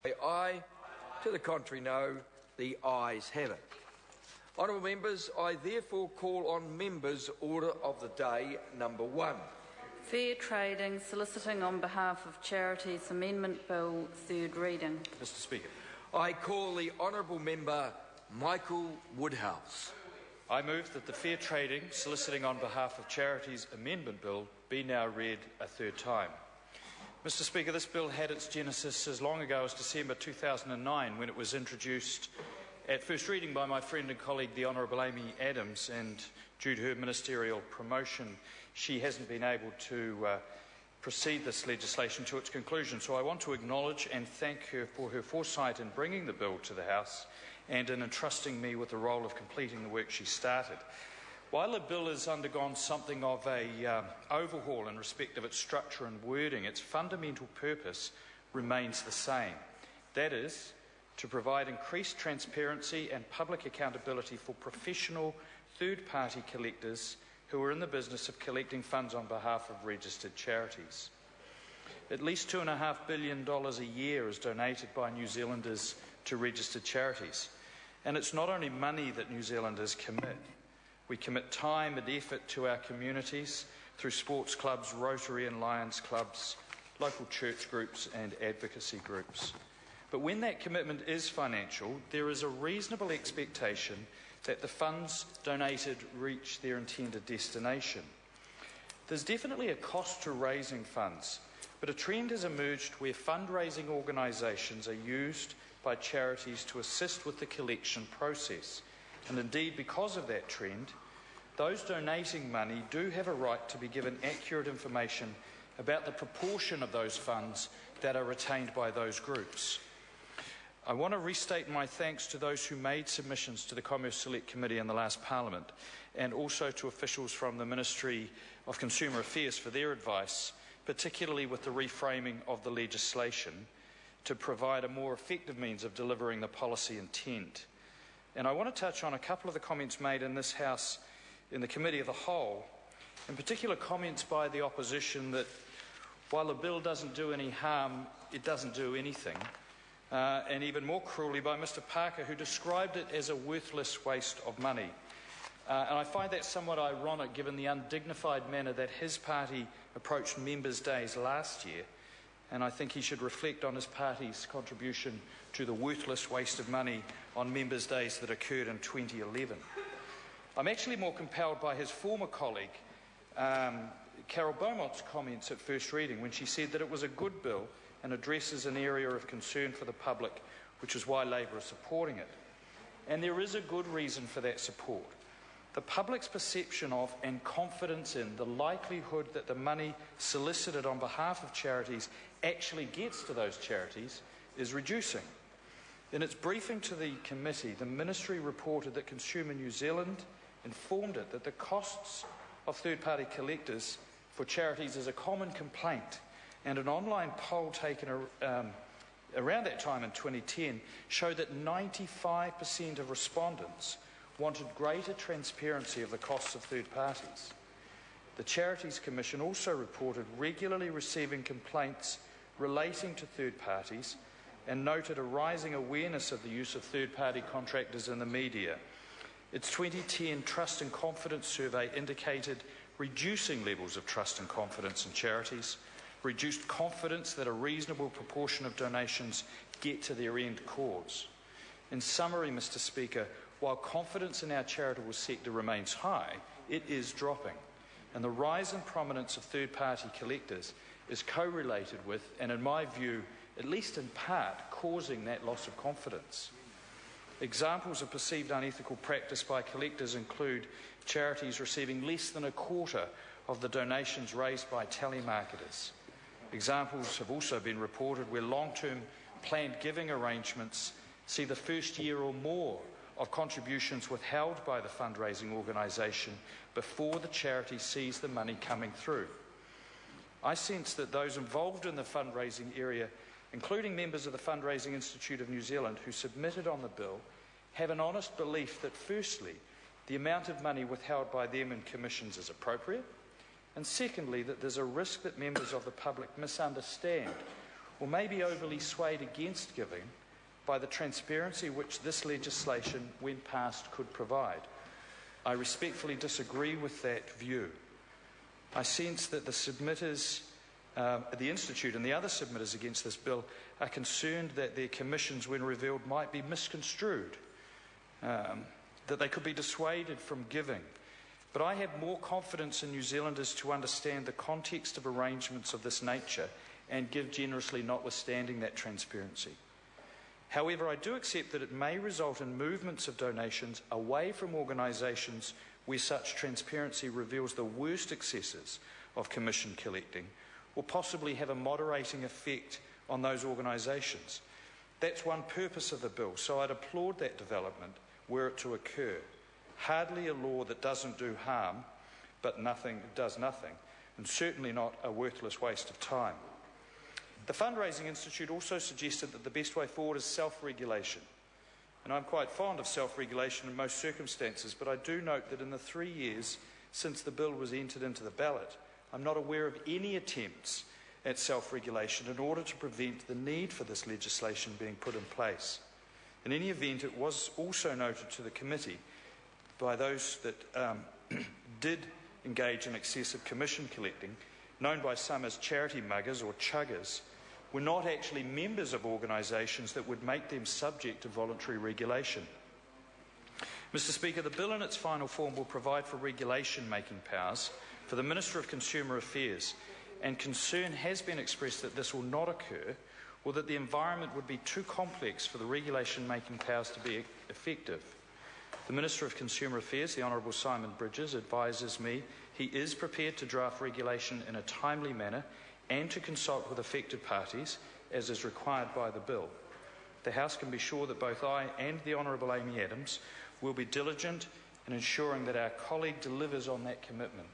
Aye. To the contrary, no. The ayes have it. Honourable members, I therefore call on members' order of the day number 1. Fair Trading, Soliciting on behalf of Charities Amendment Bill, third reading. Mr Speaker. I call the Honourable Member Michael Woodhouse. I move that the Fair Trading, Soliciting on behalf of Charities Amendment Bill be now read a third time. Mr Speaker, this bill had its genesis as long ago as December 2009 when it was introduced at first reading by my friend and colleague the Honourable Amy Adams, and due to her ministerial promotion she hasn't been able to proceed this legislation to its conclusion. So I want to acknowledge and thank her for her foresight in bringing the bill to the House and in entrusting me with the role of completing the work she started. While the bill has undergone something of an overhaul in respect of its structure and wording, its fundamental purpose remains the same. That is, to provide increased transparency and public accountability for professional third-party collectors who are in the business of collecting funds on behalf of registered charities. At least $2.5 billion a year is donated by New Zealanders to registered charities. And it's not only money that New Zealanders commit. We commit time and effort to our communities through sports clubs, Rotary and Lions clubs, local church groups and advocacy groups. But when that commitment is financial, there is a reasonable expectation that the funds donated reach their intended destination. There's definitely a cost to raising funds, but a trend has emerged where fundraising organisations are used by charities to assist with the collection process. And indeed, because of that trend, those donating money do have a right to be given accurate information about the proportion of those funds that are retained by those groups. I want to restate my thanks to those who made submissions to the Commerce Select Committee in the last Parliament, and also to officials from the Ministry of Consumer Affairs for their advice, particularly with the reframing of the legislation to provide a more effective means of delivering the policy intent. And I want to touch on a couple of the comments made in this House in the Committee of the Whole, in particular comments by the opposition that while the bill doesn't do any harm, it doesn't do anything, and even more cruelly by Mr Parker, who described it as a worthless waste of money. And I find that somewhat ironic given the undignified manner that his party approached Members' Days last year, and I think he should reflect on his party's contribution to the worthless waste of money on Members' Days that occurred in 2011. I'm actually more compelled by his former colleague, Carol Beaumont's comments at first reading when she said that it was a good bill and addresses an area of concern for the public, which is why Labour is supporting it. And there is a good reason for that support. The public's perception of and confidence in the likelihood that the money solicited on behalf of charities actually gets to those charities is reducing. In its briefing to the committee, the Ministry reported that Consumer New Zealand informed it that the costs of third-party collectors for charities is a common complaint, and an online poll taken around that time in 2010 showed that 95% of respondents wanted greater transparency of the costs of third parties. The Charities Commission also reported regularly receiving complaints relating to third parties and noted a rising awareness of the use of third-party contractors in the media. Its 2010 Trust and Confidence survey indicated reducing levels of trust and confidence in charities, reduced confidence that a reasonable proportion of donations get to their end cause. In summary, Mr Speaker, while confidence in our charitable sector remains high, it is dropping, and the rise in prominence of third-party collectors is correlated with, and in my view, at least in part, causing that loss of confidence. Examples of perceived unethical practice by collectors include charities receiving less than a quarter of the donations raised by telemarketers. Examples have also been reported where long-term planned giving arrangements see the first year or more of contributions withheld by the fundraising organisation before the charity sees the money coming through. I sense that those involved in the fundraising area, including members of the Fundraising Institute of New Zealand who submitted on the bill, have an honest belief that firstly, the amount of money withheld by them in commissions is appropriate, and secondly, that there's a risk that members of the public misunderstand or may be overly swayed against giving by the transparency which this legislation, when passed, could provide. I respectfully disagree with that view. I sense that the submitters, the Institute and the other submitters against this bill are concerned that their commissions, when revealed, might be misconstrued, that they could be dissuaded from giving. But I have more confidence in New Zealanders to understand the context of arrangements of this nature and give generously, notwithstanding that transparency. However, I do accept that it may result in movements of donations away from organisations where such transparency reveals the worst excesses of commission collecting, or possibly have a moderating effect on those organisations. That's one purpose of the bill, so I'd applaud that development were it to occur. Hardly a law that doesn't do harm, but does nothing, and certainly not a worthless waste of time. The Fundraising Institute also suggested that the best way forward is self-regulation. And I'm quite fond of self-regulation in most circumstances, but I do note that in the 3 years since the bill was entered into the ballot, I'm not aware of any attempts at self-regulation in order to prevent the need for this legislation being put in place. In any event, it was also noted to the committee by those that did engage in excessive commission collecting, known by some as charity muggers or chuggers, were not actually members of organisations that would make them subject to voluntary regulation. Mr. Speaker, the bill in its final form will provide for regulation-making powers for the Minister of Consumer Affairs, and concern has been expressed that this will not occur, or that the environment would be too complex for the regulation-making powers to be effective. The Minister of Consumer Affairs, the Honourable Simon Bridges, advises me he is prepared to draft regulation in a timely manner and to consult with affected parties, as is required by the bill. The House can be sure that both I and the Honourable Amy Adams will be diligent in ensuring that our colleague delivers on that commitment.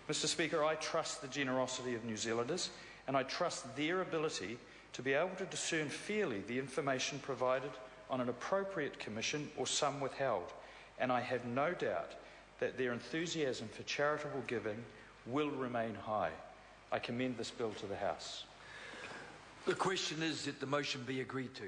Mr. Speaker, I trust the generosity of New Zealanders, and I trust their ability to be able to discern fairly the information provided on an appropriate commission or some withheld, and I have no doubt that their enthusiasm for charitable giving will remain high. I commend this bill to the House. The question is that the motion be agreed to.